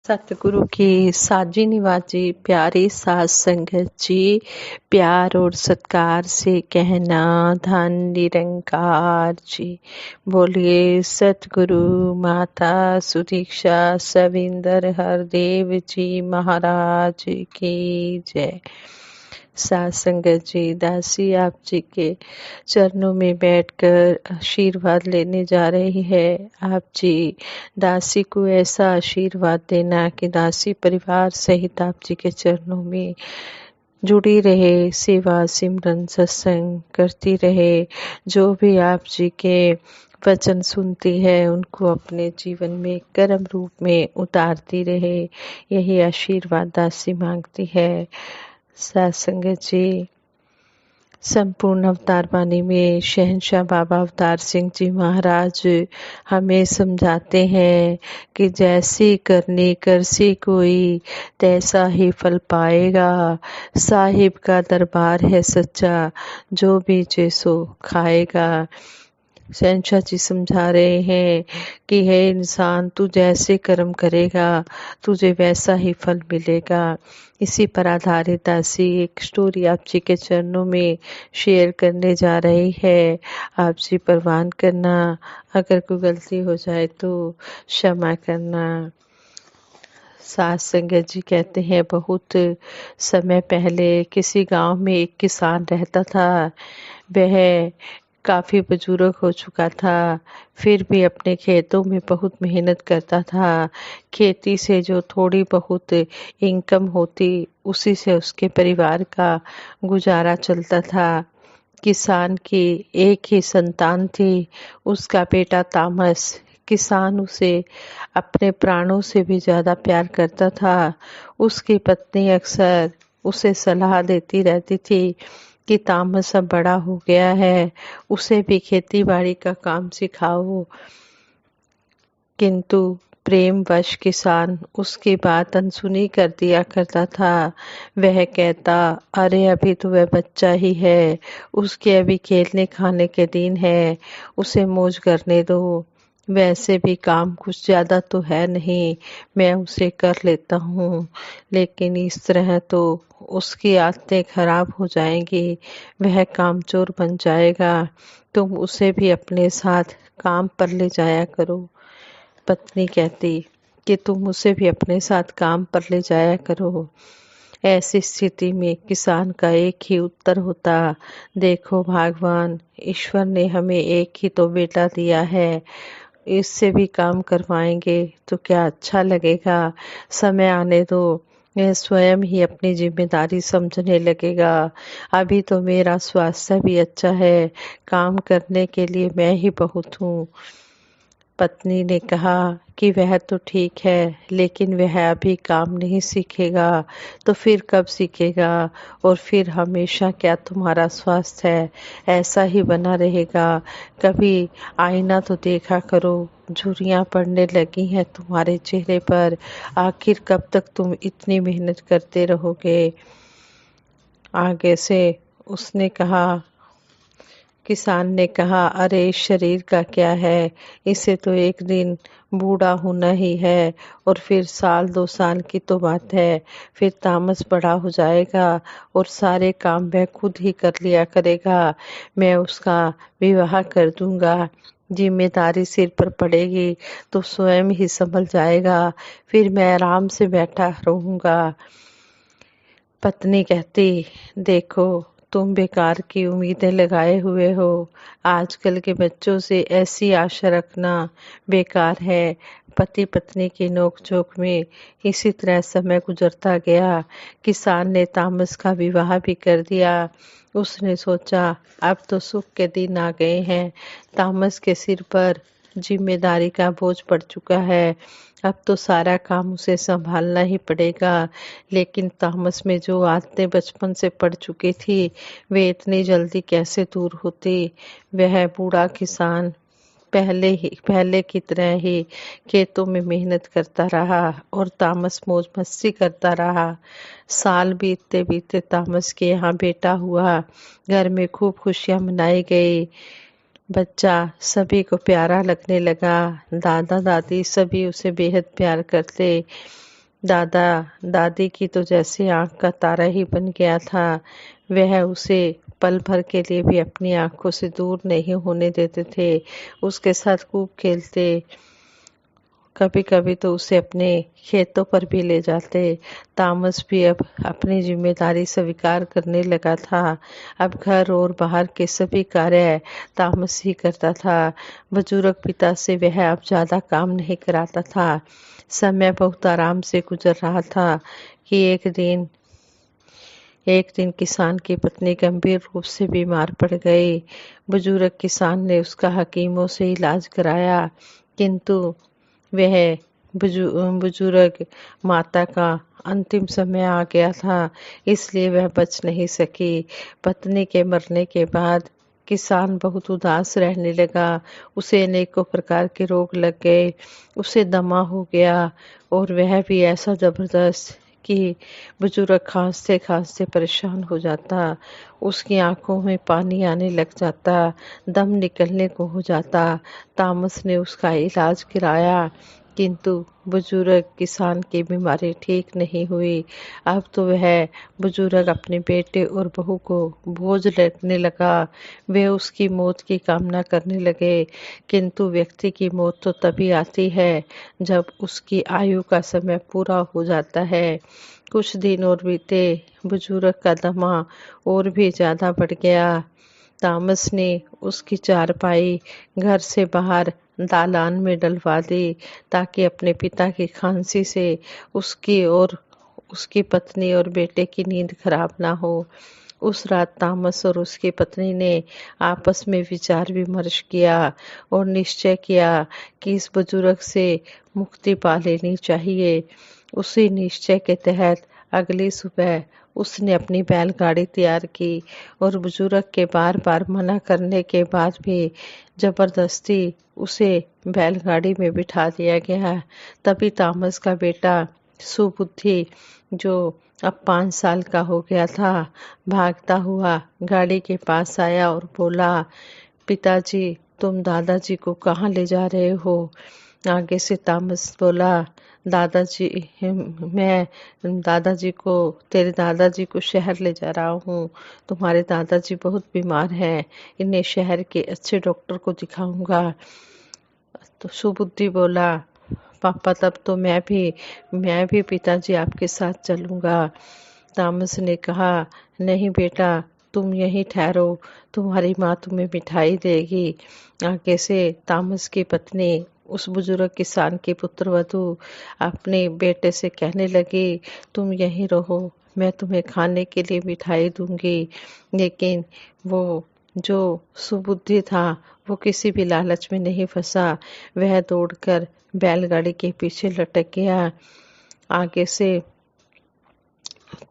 सतगुरु की साजी निवाजी प्यारी साध संगत जी, प्यार और सत्कार से कहना धन निरंकार जी। बोलिए सतगुरु माता सुदीक्षा सविंदर हरदेव जी महाराज की जय। साध संगत जी, दासी आप जी के चरणों में बैठकर आशीर्वाद लेने जा रही है। आप जी दासी को ऐसा आशीर्वाद देना कि दासी परिवार सहित आप जी के चरणों में जुड़ी रहे, सेवा सिमरन सत्संग करती रहे। जो भी आप जी के वचन सुनती है उनको अपने जीवन में कर्म रूप में उतारती रहे, यही आशीर्वाद दासी मांगती है। साध संगत जी, संपूर्ण अवतार वाणी में शहंशाह बाबा अवतार सिंह जी महाराज हमें समझाते हैं कि जैसी करनी करसी कोई तैसा ही फल पाएगा। साहिब का दरबार है सच्चा, जो बीजे सो खाएगा। शहंशाह जी समझा रहे हैं कि हे इंसान, तू जैसे कर्म करेगा तुझे वैसा ही फल मिलेगा। इसी पर आधारित दासी एक स्टोरी आप जी के चरणों में शेयर करने जा रही है। आप जी परवान करना, अगर कोई गलती हो जाए तो क्षमा करना। साध संगत जी कहते हैं, बहुत समय पहले किसी गांव में एक किसान रहता था। वह काफी बुजुर्ग हो चुका था, फिर भी अपने खेतों में बहुत मेहनत करता था। खेती से जो थोड़ी बहुत इनकम होती उसी से उसके परिवार का गुजारा चलता था। किसान की एक ही संतान थी, उसका बेटा तामस। किसान उसे अपने प्राणों से भी ज्यादा प्यार करता था। उसकी पत्नी अक्सर उसे सलाह देती रहती थी कि तामस अब बड़ा हो गया है, उसे भी खेती बाड़ी का काम सिखाओ। किंतु प्रेमवश किसान उसकी बात अनसुनी कर दिया करता था। वह कहता, अरे अभी तो वह बच्चा ही है, उसके अभी खेलने खाने के दिन है, उसे मौज करने दो। वैसे भी काम कुछ ज्यादा तो है नहीं, मैं उसे कर लेता हूँ, लेकिन इस तरह तो उसकी आदतें खराब हो जाएंगी, वह कामचोर बन जाएगा। तुम उसे भी अपने साथ काम पर ले जाया करो। पत्नी कहती कि तुम उसे भी अपने साथ काम पर ले जाया करो। ऐसी स्थिति में किसान का एक ही उत्तर होता, देखो भगवान, ईश्वर ने हमें एक ही तो बेटा दिया है, इससे भी काम करवाएंगे तो क्या अच्छा लगेगा। समय आने दो, यह स्वयं ही अपनी जिम्मेदारी समझने लगेगा। अभी तो मेरा स्वास्थ्य भी अच्छा है, काम करने के लिए मैं ही बहुत हूँ। पत्नी ने कहा कि वह तो ठीक है, लेकिन वह अभी काम नहीं सीखेगा तो फिर कब सीखेगा, और फिर हमेशा क्या तुम्हारा स्वास्थ्य है ऐसा ही बना रहेगा। कभी आईना तो देखा करो, झुर्रियां पड़ने लगी हैं तुम्हारे चेहरे पर, आखिर कब तक तुम इतनी मेहनत करते रहोगे। आगे से उसने कहा, किसान ने कहा, अरे इस शरीर का क्या है, इसे तो एक दिन बूढ़ा होना ही है, और फिर साल 2 साल की तो बात है, फिर तामस बड़ा हो जाएगा और सारे काम वह खुद ही कर लिया करेगा। मैं उसका विवाह कर दूंगा, जिम्मेदारी सिर पर पड़ेगी तो स्वयं ही संभल जाएगा, फिर मैं आराम से बैठा रहूंगा। पत्नी कहती, देखो तुम बेकार की उम्मीदें लगाए हुए हो, आजकल के बच्चों से ऐसी आशा रखना बेकार है। पति पत्नी की नोकझोंक में इसी तरह समय गुजरता गया। किसान ने तामस का विवाह भी कर दिया। उसने सोचा अब तो सुख के दिन आ गए हैं, तामस के सिर पर जिम्मेदारी का बोझ पड़ चुका है, अब तो सारा काम उसे संभालना ही पड़ेगा। लेकिन तामस में जो आदतें बचपन से पड़ चुकी थी वे इतनी जल्दी कैसे दूर होती। वह बूढ़ा किसान पहले की तरह ही खेतों में मेहनत करता रहा और तामस मौज मस्ती करता रहा। साल बीतते बीतते तामस के यहाँ बेटा हुआ, घर में खूब खुशियां मनाई गई। बच्चा सभी को प्यारा लगने लगा, दादा दादी सभी उसे बेहद प्यार करते। दादा दादी की तो जैसे आंख का तारा ही बन गया था। वह उसे पल भर के लिए भी अपनी आंखों से दूर नहीं होने देते थे। उसके साथ खूब खेलते, कभी कभी तो उसे अपने खेतों पर भी ले जाते। तामस भी अब अपनी जिम्मेदारी स्वीकार करने लगा था। अब घर और बाहर के सभी कार्य तामस ही करता था। बुजुर्ग पिता से वह अब ज्यादा काम नहीं कराता था। समय बहुत आराम से गुजर रहा था कि एक दिन किसान की पत्नी गंभीर रूप से बीमार पड़ गई। बुजुर्ग किसान ने उसका हकीमों से इलाज कराया, किंतु वह बुजुर्ग माता का अंतिम समय आ गया था, इसलिए वह बच नहीं सकी। पत्नी के मरने के बाद किसान बहुत उदास रहने लगा। उसे अनेकों प्रकार के रोग लग गए। उसे दमा हो गया और वह भी ऐसा जबरदस्त कि बुजुर्ग खांसते खांसते परेशान हो जाता। उसकी आंखों में पानी आने लग जाता, दम निकलने को हो जाता। तामस ने उसका इलाज कराया, किंतु बुजुर्ग किसान की बीमारी ठीक नहीं हुई। अब तो वह बुजुर्ग अपने बेटे और बहू को बोझ लगने लगा। वे उसकी मौत की कामना करने लगे, किंतु व्यक्ति की मौत तो तभी आती है जब उसकी आयु का समय पूरा हो जाता है। कुछ दिन और बीते, बुजुर्ग का दमा और भी ज्यादा बढ़ गया। तामस ने उसकी चारपाई घर से बाहर दालान में डलवा दी, ताकि अपने पिता की खांसी से उसकी और उसकी पत्नी और बेटे की नींद खराब ना हो। उस रात तामस और उसकी पत्नी ने आपस में विचार विमर्श किया और निश्चय किया कि इस बुजुर्ग से मुक्ति पा लेनी चाहिए। उसी निश्चय के तहत अगली सुबह उसने अपनी बैलगाड़ी तैयार की और बुजुर्ग के बार बार मना करने के बाद भी जबरदस्ती उसे बैलगाड़ी में बिठा दिया गया। तभी तामस का बेटा सुबुद्धि, जो अब 5 साल का हो गया था, भागता हुआ गाड़ी के पास आया और बोला, पिताजी तुम दादाजी को कहाँ ले जा रहे हो? आगे से तामस बोला, दादाजी मैं दादाजी को तेरे दादाजी को शहर ले जा रहा हूँ। तुम्हारे दादाजी बहुत बीमार हैं, इन्हें शहर के अच्छे डॉक्टर को दिखाऊंगा। तो सुबुद्धि बोला, पापा तब तो मैं भी पिताजी आपके साथ चलूंगा। तामस ने कहा, नहीं बेटा, तुम यहीं ठहरो, तुम्हारी माँ तुम्हें मिठाई देगी। आगे से तामस की पत्नी उस बुजुर्ग किसान की पुत्रवधू अपने बेटे से कहने लगी, तुम यहीं रहो, मैं तुम्हें खाने के लिए मिठाई दूंगी। लेकिन वो जो सुबुद्धि था, वो किसी भी लालच में नहीं फंसा। वह दौड़कर बैलगाड़ी के पीछे लटक गया। आगे से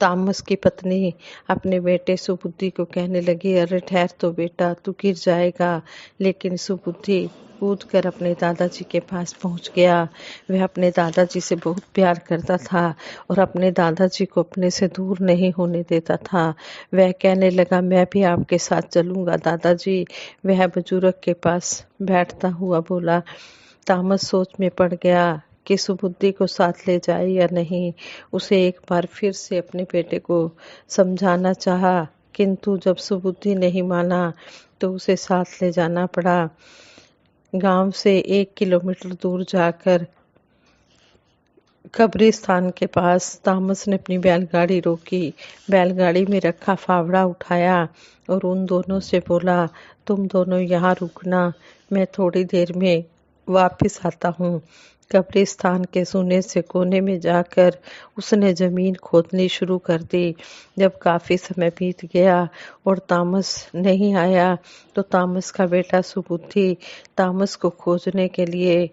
तामस की पत्नी अपने बेटे सुबुद्धि को कहने लगी, अरे ठहर तो बेटा, तू गिर जाएगा। लेकिन सुबुद्धि कूद कर अपने दादाजी के पास पहुंच गया। वह अपने दादाजी से बहुत प्यार करता था और अपने दादाजी को अपने से दूर नहीं होने देता था। वह कहने लगा, मैं भी आपके साथ चलूंगा दादाजी। वह बुजुर्ग के पास बैठता हुआ बोला। तामस सोच में पड़ गया कि सुबुद्धि को साथ ले जाए या नहीं। उसे एक बार फिर से अपने बेटे को समझाना चाहा, किंतु जब सुबुद्धि नहीं माना तो उसे साथ ले जाना पड़ा। गांव से 1 किलोमीटर दूर जाकर कब्रिस्तान के पास तामस ने अपनी बैलगाड़ी रोकी, बैलगाड़ी में रखा फावड़ा उठाया और उन दोनों से बोला, तुम दोनों यहाँ रुकना, मैं थोड़ी देर में वापस आता हूँ। कब्रिस्तान के सुने से कोने में जाकर उसने जमीन खोदनी शुरू कर दी। जब काफी समय बीत गया और तामस नहीं आया, तो तामस का बेटा सुबुद्धि तामस को खोजने के लिए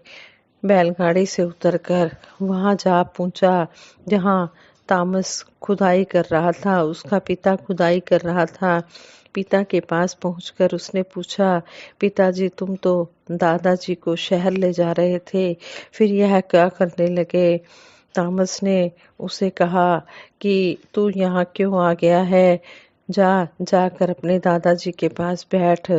बैलगाड़ी से उतरकर वहां जा पहुंचा जहां तामस खुदाई कर रहा था। उसका पिता खुदाई कर रहा था। पिता के पास पहुंचकर उसने पूछा, पिताजी तुम तो दादाजी को शहर ले जा रहे थे, फिर यह क्या करने लगे? तामस ने उसे कहा कि तू यहाँ क्यों आ गया है? जा जाकर अपने दादाजी के पास बैठ।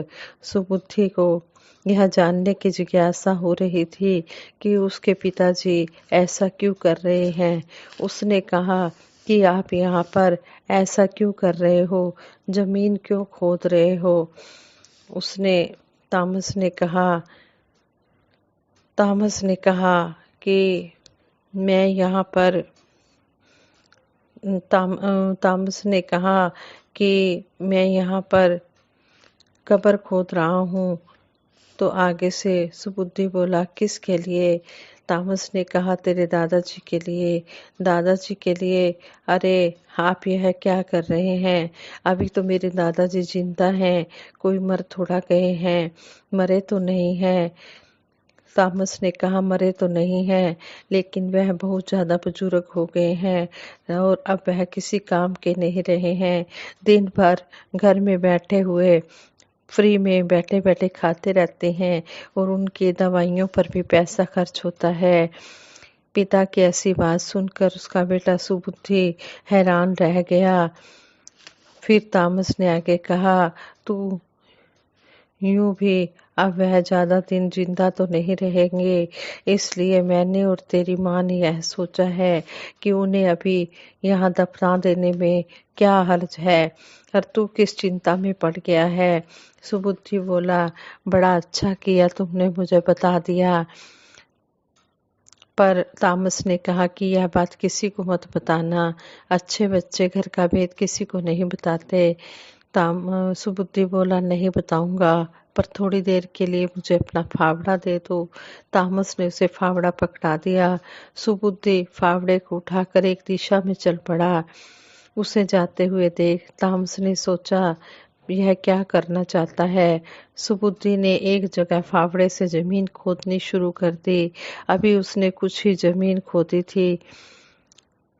सुबुद्धि को यह जानने की जिज्ञासा हो रही थी कि उसके पिताजी ऐसा क्यों कर रहे हैं। उसने कहा कि आप यहाँ पर ऐसा क्यों कर रहे हो, जमीन क्यों खोद रहे हो। उसने तामस ने कहा कि मैं यहाँ पर तामस ने कहा कि मैं यहाँ पर कब्र खोद रहा हूँ। तो आगे से सुबुद्धि बोला, किसके लिए। तामस ने कहा, तेरे दादाजी के लिए। दादाजी के लिए? अरे आप यह क्या कर रहे हैं, अभी तो मेरे दादाजी जिंदा हैं, कोई मर थोड़ा गए हैं, मरे तो नहीं हैं। तामस ने कहा, मरे तो नहीं हैं, लेकिन वह बहुत ज्यादा बुजुर्ग हो गए हैं और अब वह किसी काम के नहीं रहे हैं। दिन भर घर में बैठे हुए फ्री में बैठे बैठे खाते रहते हैं और उनकी दवाइयों पर भी पैसा खर्च होता है। पिता की ऐसी बात सुनकर उसका बेटा सुबुद्धि हैरान रह गया। फिर तामस ने आगे कहा, तू यूं भी अब वह ज्यादा दिन जिंदा तो नहीं रहेंगे, इसलिए मैंने और तेरी माँ ने यह सोचा है कि उन्हें अभी यहाँ दफना देने में क्या हर्ज है, और तू किस चिंता में पड़ गया है। सुबुद्धि बोला, बड़ा अच्छा किया तुमने मुझे बता दिया। पर तामस ने कहा कि यह बात किसी को मत बताना, अच्छे बच्चे घर का भेद किसी को नहीं बताते। सुबुद्धि बोला, नहीं बताऊंगा, पर थोड़ी देर के लिए मुझे अपना फावड़ा दे दो। तामस ने उसे फावड़ा पकड़ा दिया। सुबुद्धि फावड़े को उठाकर एक दिशा में चल पड़ा। उसे जाते हुए देख तामस ने सोचा, यह क्या करना चाहता है। सुबुद्धि ने एक जगह फावड़े से जमीन खोदनी शुरू कर दी। अभी उसने कुछ ही जमीन खोदी थी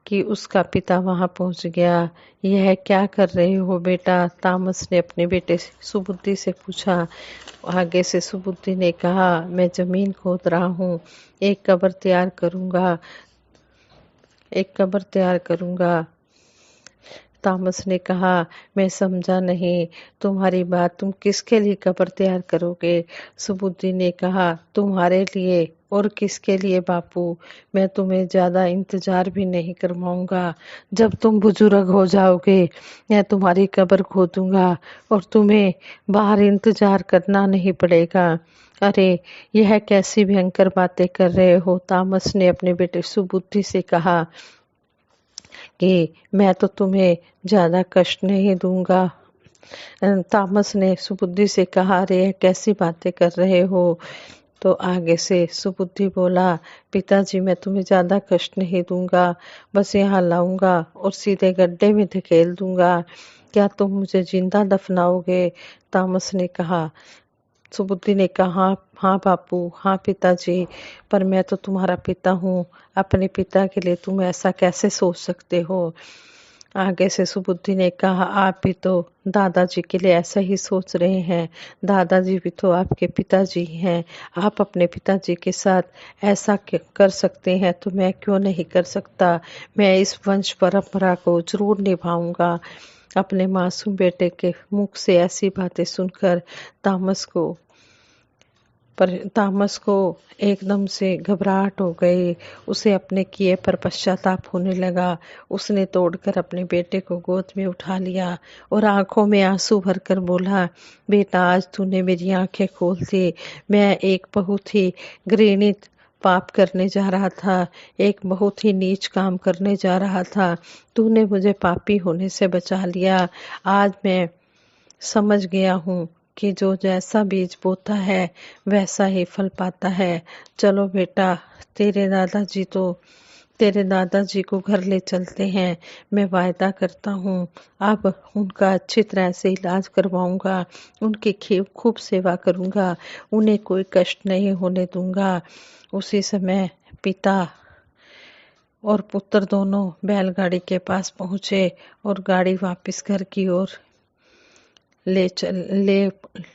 कि उसका पिता वहां पहुंच गया। यह क्या कर रहे हो बेटा, तामस ने अपने बेटे सुबुद्धि से पूछा। आगे से सुबुद्धि ने कहा, मैं जमीन खोद रहा हूँ, एक कब्र तैयार करूंगा। तामस ने कहा, मैं समझा नहीं तुम्हारी बात, तुम किसके लिए कब्र तैयार करोगे। सुबुद्धि ने कहा, तुम्हारे लिए। और किसके लिए बापू, मैं तुम्हें ज्यादा इंतजार भी नहीं करवाऊंगा। जब तुम बुजुर्ग हो जाओगे मैं तुम्हारी कब्र खोदूंगा और तुम्हें बाहर इंतजार करना नहीं पड़ेगा। अरे यह कैसी भयंकर बातें कर रहे हो, तामस ने अपने बेटे सुबुद्धि से कहा कि मैं तो तुम्हें ज्यादा कष्ट नहीं दूंगा। तामस ने सुबुद्धि से कहा, अरे कैसी बातें कर रहे हो। तो आगे से सुबुद्धि बोला, पिताजी मैं तुम्हें ज्यादा कष्ट नहीं दूंगा, बस यहाँ लाऊंगा और सीधे गड्ढे में धकेल दूंगा। क्या तुम मुझे जिंदा दफनाओगे। तामस ने कहा। सुबुद्धि ने कहा, हाँ बापू, हाँ पिताजी, पर मैं तो तुम्हारा पिता हूँ, अपने पिता के लिए तुम ऐसा कैसे सोच सकते हो। आगे से सुबुद्धि ने कहा, आप भी तो दादाजी के लिए ऐसा ही सोच रहे हैं, दादाजी भी तो आपके पिताजी हैं, आप अपने पिताजी के साथ ऐसा कर सकते हैं तो मैं क्यों नहीं कर सकता। मैं इस वंश परंपरा को जरूर निभाऊंगा। अपने मासूम बेटे के मुख से ऐसी बातें सुनकर तामस को एकदम से घबराहट हो गई। उसे अपने किए पर पश्चाताप होने लगा। उसने तोड़कर अपने बेटे को गोद में उठा लिया और आंखों में आंसू भरकर बोला, बेटा आज तूने मेरी आंखें खोल दी। मैं एक बहुत ही घृणित पाप करने जा रहा था, एक बहुत ही नीच काम करने जा रहा था। तूने मुझे पापी होने से बचा लिया। आज मैं समझ गया हूँ कि जो जैसा बीज बोता है वैसा ही फल पाता है। चलो बेटा, तेरे दादाजी को घर ले चलते हैं। मैं वायदा करता हूँ अब उनका अच्छी तरह से इलाज करवाऊंगा, उनकी खूब सेवा करूंगा, उन्हें कोई कष्ट नहीं होने दूंगा। उसी समय पिता और पुत्र दोनों बैलगाड़ी के पास पहुंचे और गाड़ी वापस घर की ओर ले चल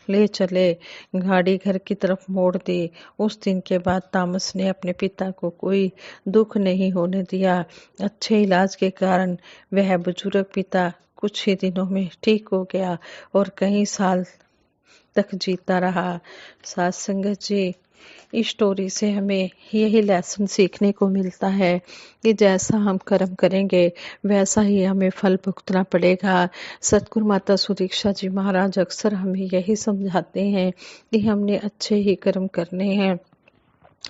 ले चले। गाड़ी घर की तरफ मोड़ दी। उस दिन के बाद तामस ने अपने पिता को कोई दुख नहीं होने दिया। अच्छे इलाज के कारण वह बुजुर्ग पिता कुछ ही दिनों में ठीक हो गया और कई साल तक जीता रहा। साथ संगत जी, इस स्टोरी से हमें यही लेसन सीखने को मिलता है कि जैसा हम कर्म करेंगे वैसा ही हमें फल भुगतना पड़ेगा। सतगुरु माता सुदीक्षा जी महाराज अक्सर हमें यही समझाते हैं कि हमने अच्छे ही कर्म करने हैं।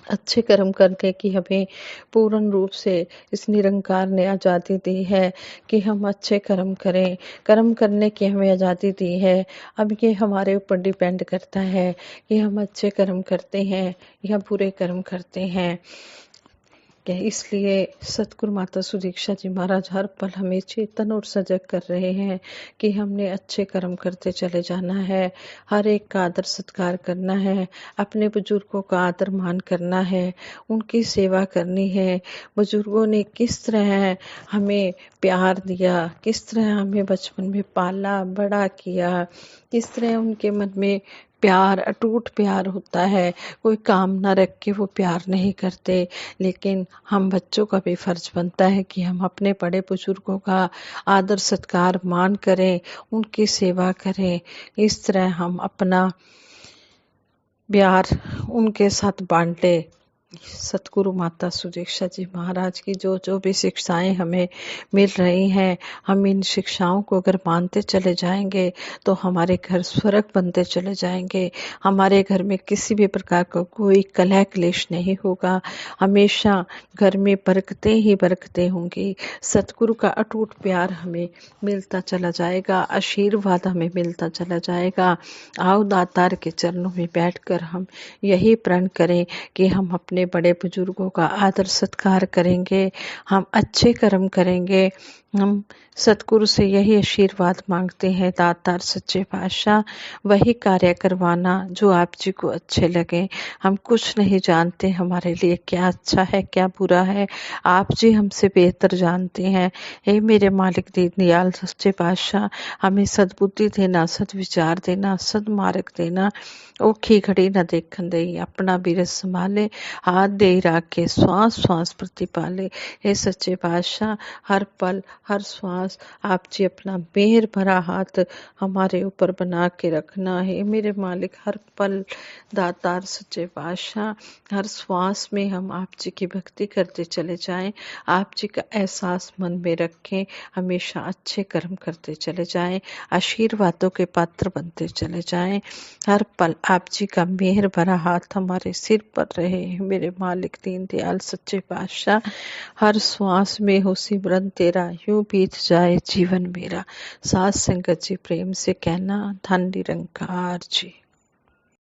अच्छे कर्म करने की हमें पूर्ण रूप से इस निरंकार ने आज़ादी दी है कि हम अच्छे कर्म करें। कर्म करने की हमें आज़ादी दी है। अब ये हमारे ऊपर डिपेंड करता है कि हम अच्छे कर्म करते हैं या बुरे कर्म करते हैं। इसलिए सतगुरु माता सुदीक्षा जी महाराज हर पल हमें चेतन और सजग कर रहे हैं कि हमने अच्छे कर्म करते चले जाना है। हर एक का आदर सत्कार करना है, अपने बुजुर्गों का आदर मान करना है, उनकी सेवा करनी है। बुजुर्गों ने किस तरह हमें प्यार दिया, किस तरह हमें बचपन में पाला बड़ा किया, किस तरह उनके मन में प्यार, अटूट प्यार होता है। कोई काम ना रख के वो प्यार नहीं करते। लेकिन हम बच्चों का भी फर्ज बनता है कि हम अपने बड़े बुजुर्गों का आदर सत्कार मान करें, उनकी सेवा करें। इस तरह हम अपना प्यार उनके साथ बांटे। सतगुरु माता सुदीक्षा जी महाराज की जो जो भी शिक्षाएं हमें मिल रही हैं, हम इन शिक्षाओं को अगर मानते चले जाएंगे तो हमारे घर स्वर्ग बनते चले जाएंगे। हमारे घर में किसी भी प्रकार का कोई कलह क्लेश नहीं होगा। हमेशा घर में बरकतें ही बरकतें होंगी। सतगुरु का अटूट प्यार हमें मिलता चला जाएगा, आशीर्वाद हमें मिलता चला जाएगा। आओ दातार के चरणों में बैठकर हम यही प्रण करें कि हम अपने बड़े बुजुर्गों का आदर सत्कार करेंगे, हम अच्छे कर्म करेंगे। हम सतगुरु से यही आशीर्वाद मांगते हैं, दातार सच्चे पातशाह वही कार्य करवाना जो आप जी को अच्छे लगे। हम कुछ नहीं जानते हमारे लिए क्या अच्छा है क्या बुरा है, आप जी हमसे बेहतर जानते हैं। हे मेरे मालिक दीनदयाल सच्चे पातशाह, हमें सद्बुद्धि देना, सद्विचार देना, सदमार्ग देना। औखी घड़ी न देखन दई, अपना बिरज संभाले, हाथ दे राखे श्वास श्वास प्रतिपाले। हे सच्चे पातशाह, हर पल हर श्वास आप जी अपना मेहर भरा हाथ हमारे ऊपर बना के रखना है। मेरे मालिक हर पल दातार सच्चे पातशाह, हर श्वास में हम आप जी की भक्ति करते चले जाएं, आप जी का एहसास मन में रखें, हमेशा अच्छे कर्म करते चले जाएं, आशीर्वादों के पात्र बनते चले जाएं। हर पल आप जी का मेहर भरा हाथ हमारे सिर पर रहे। मेरे मालिक दीनदयाल सच्चे पातशाह, हर श्वास में हो सिमरन तेरा, यूं बीत जाए जीवन मेरा। साथ संगत जी प्रेम से कहना, धन निरंकार जी।